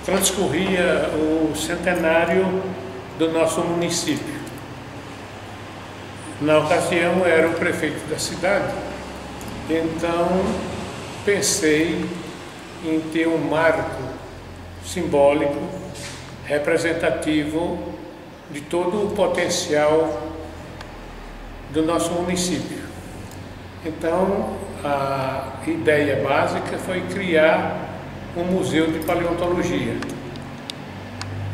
transcorria o centenário do nosso município. Na ocasião, eu era o prefeito da cidade, então pensei em ter um marco simbólico, representativo de todo o potencial do nosso município. Então, a ideia básica foi criar um museu de paleontologia.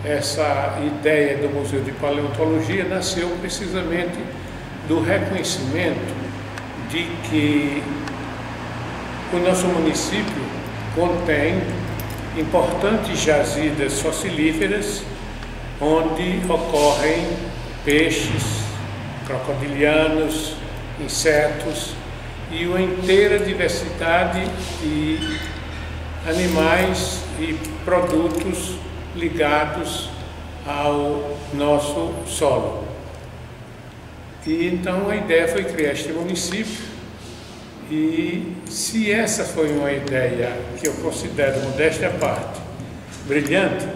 Essa ideia do museu de paleontologia nasceu precisamente do reconhecimento de que o nosso município contém importantes jazidas fossilíferas onde ocorrem peixes, crocodilianos, insetos e uma inteira diversidade de animais e produtos ligados ao nosso solo. E então a ideia foi criar este município, e se essa foi uma ideia que eu considero, modéstia à parte, brilhante,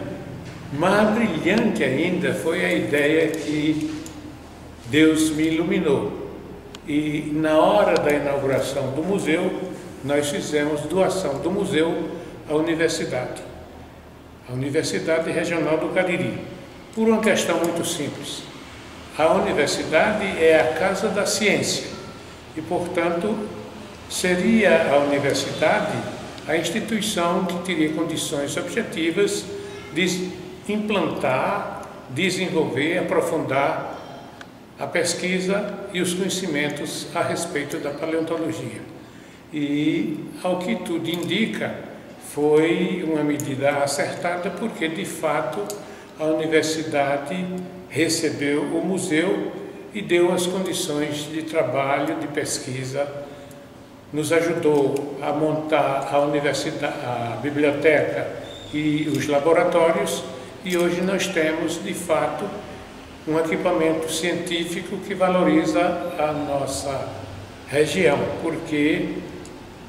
mais brilhante ainda foi a ideia que Deus me iluminou. E na hora da inauguração do museu, nós fizemos doação do museu à Universidade Regional do Cariri, por uma questão muito simples. A universidade é a casa da ciência e, portanto, seria a universidade a instituição que teria condições objetivas de implantar, desenvolver, aprofundar a pesquisa e os conhecimentos a respeito da paleontologia. E, ao que tudo indica, foi uma medida acertada, porque, de fato, a universidade recebeu o museu e deu as condições de trabalho, de pesquisa, nos ajudou a montar a universidade, a biblioteca e os laboratórios, e hoje nós temos, de fato, um equipamento científico que valoriza a nossa região, porque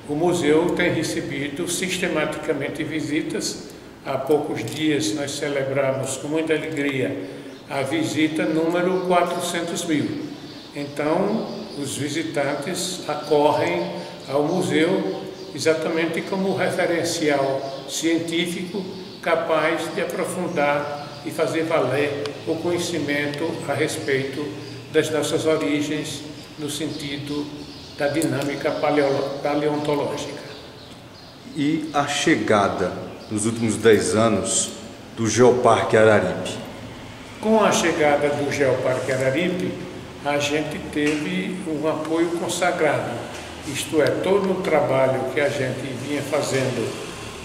o museu tem recebido sistematicamente visitas. Há poucos dias nós celebramos com muita alegria a visita número 400.000. Então, os visitantes acorrem ao museu exatamente como referencial científico capaz de aprofundar e fazer valer o conhecimento a respeito das nossas origens no sentido da dinâmica paleontológica. E a chegada, nos últimos 10 anos, do Geoparque Araripe? Com a chegada do Geoparque Araripe, a gente teve um apoio consagrado, isto é, todo o trabalho que a gente vinha fazendo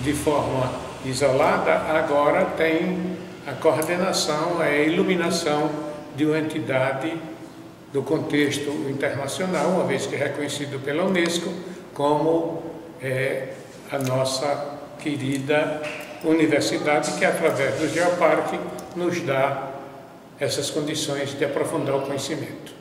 de forma isolada, agora tem a coordenação, a iluminação de uma entidade do contexto internacional, uma vez que é reconhecido pela Unesco como a nossa querida universidade, que através do Geoparque nos dá essas condições de aprofundar o conhecimento.